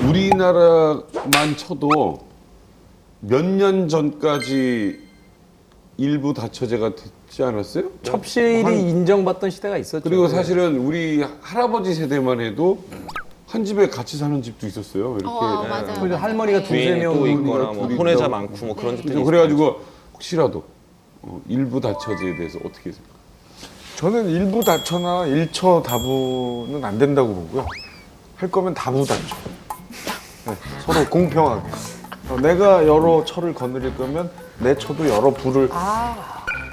우리나라만 쳐도 몇 년 전까지 일부 다처제가 됐지 않았어요? 첩실이 인정받던 시대가 있었죠. 그리고 사실은 우리 할아버지 세대만 해도 한 집에 같이 사는 집도 있었어요. 이렇게. 맞아요. 그리고 할머니가 두세 주인이 명 또 있거나 뭐 둘이 혼외자 있다고. 많고 뭐 그런 집들이 그래가지고 혹시라도 일부 다처제에 대해서 어떻게 생각해요? 저는 일부 다처나 일처 다부는 안 된다고 보고요. 할 거면 다부 다처. 네, 서로 공평하게. 내가 여러 처를 거느릴 거면 내 처도 여러 부를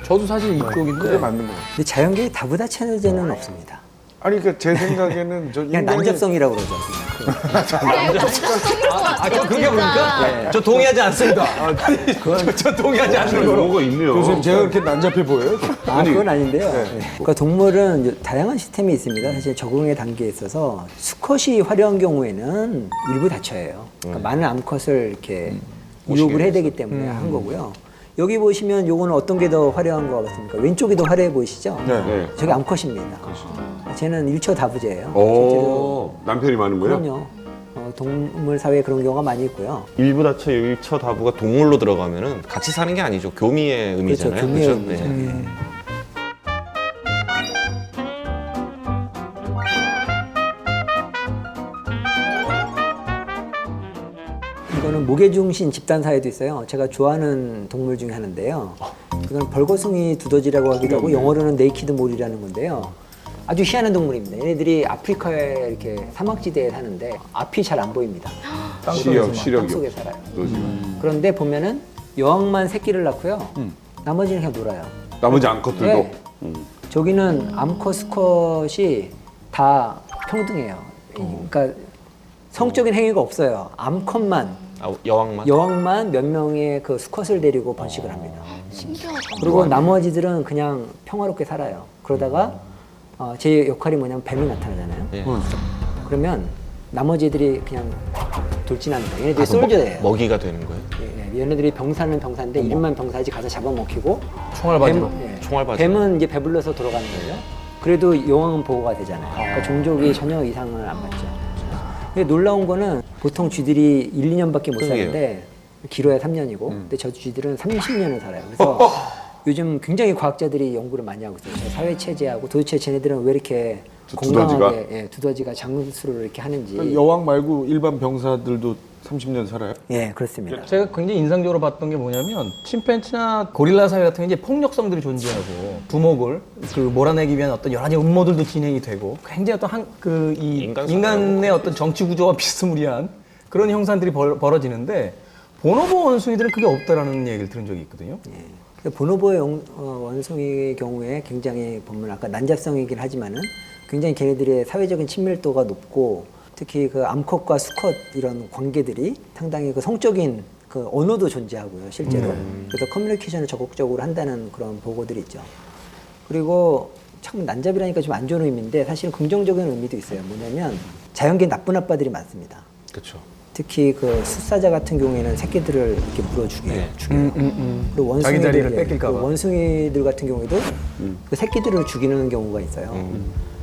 저도 사실 이쪽인데 그게 맞는 거예요. 근데 자연계에 다부다처제는 없습니다. 아니 그러니까 제 생각에는 저 그냥 인간이 난잡성이라고 그러죠. 그렇게 보니까 저 동의하지 않습니다. 저 동의하지 않는 거로. 뭐가 있네요. 교수님 제가 그렇게 난잡해 보여요? 그건 아닌데요. 네. 그러니까 동물은 이제 다양한 시스템이 있습니다. 사실 적응의 단계에 있어서 수컷이 화려한 경우에는 일부 다처예요. 그러니까 많은 암컷을 이렇게 유혹을 해야 되기 때문에 한 거고요. 여기 보시면 요거는 어떤 게 더 화려한 것 같습니까? 왼쪽이 더 화려해 보이시죠? 네. 저게 암컷입니다. 쟤는 일처 다부제예요. 오, 남편이 많은 거예요? 그럼요. 동물 사회에 그런 경우가 많이 있고요. 일부 다처 일처 다부가 동물로 들어가면은 같이 사는 게 아니죠. 교미의 의미잖아요. 교미의 그죠? 의미죠. 네. 이거는 무게중심 집단 사회도 있어요. 제가 좋아하는 동물 중에 하나인데요. 이건 벌거숭이 두더지라고 하기도 하고 영어로는 네이키드 몰이라는 건데요. 아주 희한한 동물입니다. 얘네들이 아프리카에 이렇게 사막지대에 사는데 앞이 잘 안 보입니다. 시력이 땅속에 살아요. 그런데 보면은 여왕만 새끼를 낳고요. 나머지는 그냥 놀아요. 나머지 암컷들도 네. 저기는 암컷, 수컷이 다 평등해요. 그러니까 성적인 행위가 없어요. 암컷만, 아, 여왕만. 여왕만 몇 명의 그 수컷을 데리고 번식을 합니다. 신기하다. 그리고 나머지들은 그냥 평화롭게 살아요. 그러다가 제 역할이 뭐냐면 뱀이 나타나잖아요. 예. 그러면 나머지 애들이 그냥 돌진합니다. 얘네들이 솔저예요. 먹이가 되는 거예요. 얘네들이 병사는 병사인데 이름만 병사지 가서 잡아먹히고 총알바지로. 총알바지로. 뱀은 이제 배불러서 돌아가는 거죠. 그래도 여왕은 보호가 되잖아요. 그러니까 종족이 전혀 이상을 안 받죠. 근데 놀라운 거는 보통 쥐들이 1, 2년밖에 못 사는데 길어야 3년이고 근데 저 쥐들은 30년을 살아요. 그래서 요즘 굉장히 과학자들이 연구를 많이 하고 있어요. 사회 체제하고 도대체 쟤네들은 왜 이렇게 건강하게 두더지가 장수를 이렇게 하는지. 여왕 말고 일반 병사들도 30년 살아요? 예, 그렇습니다. 제가 굉장히 인상적으로 봤던 게 뭐냐면 침팬지나 고릴라 사회 같은 게 이제 폭력성들이 존재하고 부목을 그 몰아내기 위한 어떤 여러 가지 음모들도 진행이 되고 굉장히 어떤 인간의 어떤 정치 구조와 비스무리한 그런 형상들이 벌어지는데 보노보 원숭이들은 그게 없다라는 얘기를 들은 적이 있거든요. 보노보의 원숭이의 경우에 굉장히 보면 아까 난잡성이긴 하지만은 굉장히 걔네들의 사회적인 친밀도가 높고 특히 그 암컷과 수컷 이런 관계들이 상당히 그 성적인 그 언어도 존재하고요, 실제로. 그래서 커뮤니케이션을 적극적으로 한다는 그런 보고들이 있죠. 그리고 참 난잡이라니까 좀 안 좋은 의미인데 사실 긍정적인 의미도 있어요. 뭐냐면 자연계에 나쁜 아빠들이 많습니다. 그렇죠. 특히 그 숫사자 같은 경우에는 새끼들을 이렇게 물어 죽여요. 그리고 자기 자리를 뺏길까 봐. 그 원숭이들 같은 경우에도 그 새끼들을 죽이는 경우가 있어요.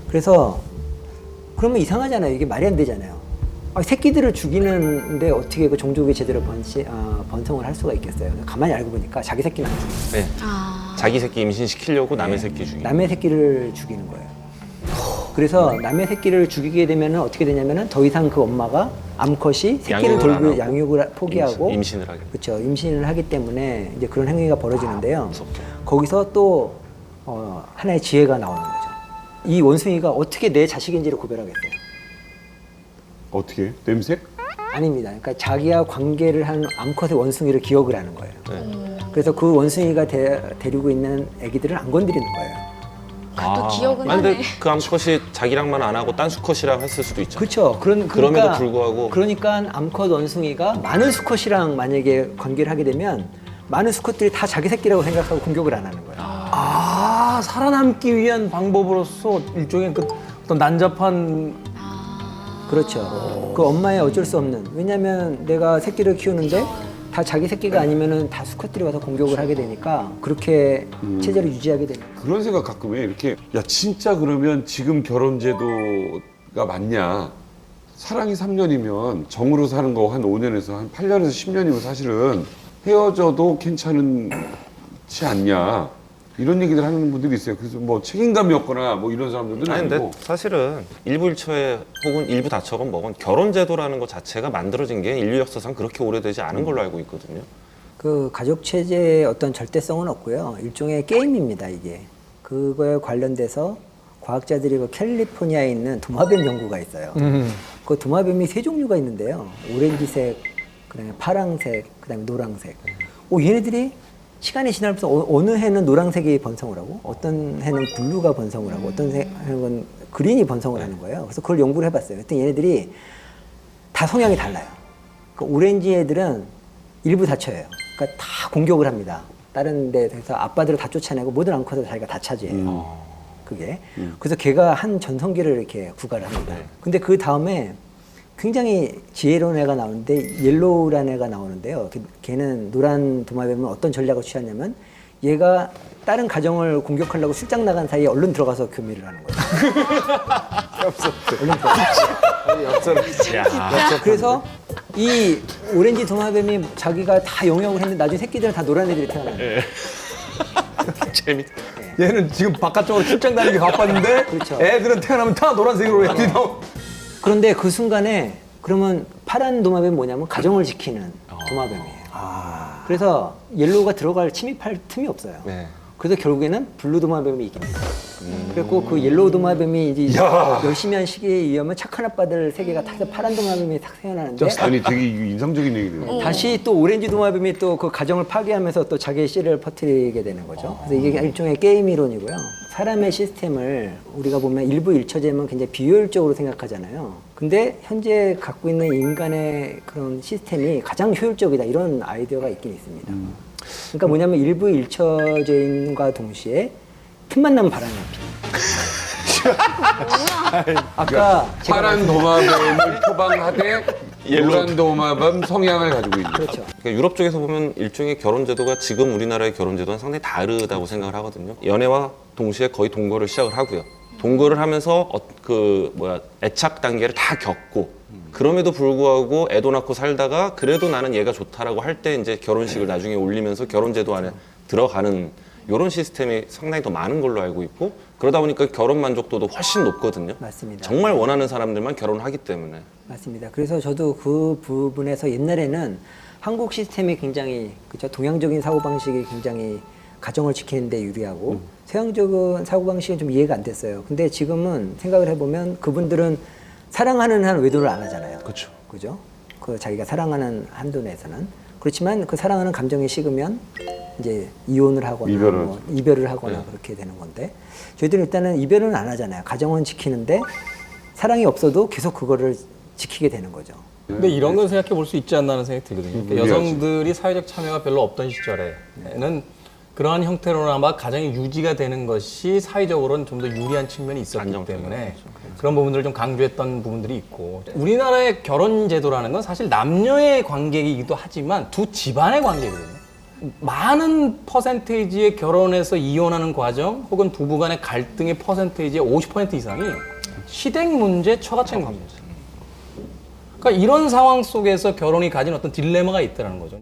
그래서 그러면 이상하잖아요. 이게 말이 안 되잖아요. 새끼들을 죽이는데 어떻게 그 종족이 제대로 번성을 할 수가 있겠어요? 가만히 알고 보니까 자기 새끼는 안 죽여요. 네. 자기 새끼 임신시키려고 남의 새끼 죽이는. 남의 새끼를 죽이는 거예요. 그래서 남의 새끼를 죽이게 되면 어떻게 되냐면은 더 이상 그 엄마가 암컷이 새끼를 양육을 안 돌볼 하고 양육을 포기하고 임신을 하게. 그렇죠. 임신을 하기 때문에 이제 그런 행위가 벌어지는데요. 무섭죠. 거기서 또 하나의 지혜가 나오는 거죠. 이 원숭이가 어떻게 내 자식인지를 구별하겠어요? 어떻게? 냄새? 아닙니다. 그러니까 자기와 관계를 한 암컷의 원숭이를 기억을 하는 거예요. 그래서 그 원숭이가 데리고 있는 아기들을 안 건드리는 거예요. 또 기억은 아니, 근데 하네. 그 암컷이 자기랑만 안 하고 딴 수컷이랑 했을 수도 있잖아요. 그렇죠. 그럼에도 불구하고 그러니까 암컷 원숭이가 많은 수컷이랑 만약에 관계를 하게 되면 많은 수컷들이 다 자기 새끼라고 생각하고 공격을 안 하는 거예요. 살아남기 위한 방법으로서 일종의 그 어떤 난잡한 그렇죠. 그 엄마의 어쩔 수 없는. 왜냐하면 내가 새끼를 키우는데 다 자기 새끼가 아니면은 다 수컷들이 와서 공격을 하게 되니까 그렇게 체제를 유지하게 되는. 그런 생각 가끔 해. 이렇게 야 진짜 그러면 지금 결혼 제도가 맞냐? 사랑이 3년이면 정으로 사는 거 한 5년에서 한 8년에서 10년이면 사실은 헤어져도 괜찮지 않냐 이런 얘기들 하는 분들이 있어요. 그래서 뭐 책임감이 없거나 뭐 이런 사람들은 아니 아니고. 근데 사실은 일부 일처에 혹은 일부 다처건 뭐건 결혼 제도라는 것 자체가 만들어진 게 인류 역사상 그렇게 오래되지 않은 걸로 알고 있거든요. 그 가족 체제의 어떤 절대성은 없고요. 일종의 게임입니다, 이게. 그거에 관련돼서 과학자들이 그 캘리포니아에 있는 도마뱀 연구가 있어요. 그 도마뱀이 세 종류가 있는데요. 오렌지색, 그다음에 파랑색, 그다음에 노랑색. 얘네들이 시간이 지나면서 어느 해는 노란색이 번성을 하고 어떤 해는 블루가 번성을 하고 어떤 해는 그린이 번성을 하는 거예요. 그래서 그걸 연구를 해봤어요. 그랬더니 얘네들이 다 성향이 달라요. 그 오렌지 애들은 일부 다쳐요. 그러니까 다 공격을 합니다. 다른 데서 아빠들을 다 쫓아내고 모든 앙컷을 자기가 다 차지해요. 그게. 그래서 걔가 한 전성기를 이렇게 구가를 합니다. 근데 그 다음에 굉장히 지혜로운 애가 나오는데 옐로우라는 애가 나오는데요. 걔는 노란 도마뱀은 어떤 전략을 취하냐면 얘가 다른 가정을 공격하려고 출장 나간 사이에 얼른 들어가서 교미를 하는 거예요. 그래서 이 오렌지 도마뱀이 자기가 다 영역을 했는데 나중에 새끼들은 다 노란 애들이 태어나요. 재밌다. 얘는 지금 바깥쪽으로 출장 다니기 바빴는데 그렇죠. 애들은 태어나면 다 노란색으로 애들이 나오. 그런데 그 순간에 그러면 파란 도마뱀이 뭐냐면 가정을 지키는 도마뱀이에요. 그래서 옐로우가 침입할 틈이 없어요. 네. 그래서 결국에는 블루 도마뱀이 이깁니다. 그래서 그 옐로우 도마뱀이 이제 열심히 한 시기에 의하면 착한 아빠들 세 개가 다 파란 도마뱀이 탁 태어나는데 아니 되게 인상적인 얘기네요. 다시 또 오렌지 도마뱀이 또 그 가정을 파괴하면서 또 자기의 씨를 퍼뜨리게 되는 거죠. 그래서 이게 일종의 게임 이론이고요. 사람의 시스템을 우리가 보면 일부 일처제면 굉장히 비효율적으로 생각하잖아요. 근데 현재 갖고 있는 인간의 그런 시스템이 가장 효율적이다 이런 아이디어가 있긴 있습니다. 그러니까 뭐냐면 일부 일처제인과 동시에 틈만 나면 바람이 핍니다. 아까 제가 파란 도마뱀을 표방하되 노란 도마뱀 성향을 가지고 있는. 그렇죠. 그러니까 유럽 쪽에서 보면 일종의 결혼 제도가 지금 우리나라의 결혼 제도는 상당히 다르다고 생각을 하거든요. 연애와 동시에 거의 동거를 시작을 하고요. 동거를 하면서 애착 단계를 다 겪고 그럼에도 불구하고 애도 낳고 살다가 그래도 나는 얘가 좋다라고 할 때 이제 결혼식을 나중에 올리면서 결혼 제도 안에 들어가는 이런 시스템이 상당히 더 많은 걸로 알고 있고 그러다 보니까 결혼 만족도도 훨씬 높거든요. 맞습니다. 정말 원하는 사람들만 결혼하기 때문에. 맞습니다. 그래서 저도 그 부분에서 옛날에는 한국 시스템이 굉장히 그죠 동양적인 사고 방식이 굉장히 가정을 지키는 데 유리하고 서양적인 사고 방식은 좀 이해가 안 됐어요. 근데 지금은 생각을 해보면 그분들은 사랑하는 한 외도를 안 하잖아요. 그렇죠. 그죠? 그 자기가 사랑하는 한도 내에서는 그렇지만 그 사랑하는 감정이 식으면 이제 이혼을 하거나 이별을 하거나 그렇게 되는 건데 저희들은 일단은 이별은 안 하잖아요. 가정은 지키는데 사랑이 없어도 계속 그거를 지키게 되는 거죠. 근데 이런 걸 생각해 볼 수 있지 않나 하는 생각이 들거든요. 그러니까 여성들이 사회적 참여가 별로 없던 시절에는 그러한 형태로나마 가정이 유지가 되는 것이 사회적으로는 좀 더 유리한 측면이 있었기 때문에 그런 부분들을 좀 강조했던 부분들이 있고 우리나라의 결혼 제도라는 건 사실 남녀의 관계이기도 하지만 두 집안의 관계거든요. 많은 퍼센테이지의 결혼해서 이혼하는 과정 혹은 부부 간의 갈등의 퍼센테이지의 50% 이상이 시댁 문제, 처가책 문제. 그러니까 이런 상황 속에서 결혼이 가진 어떤 딜레마가 있다는 거죠.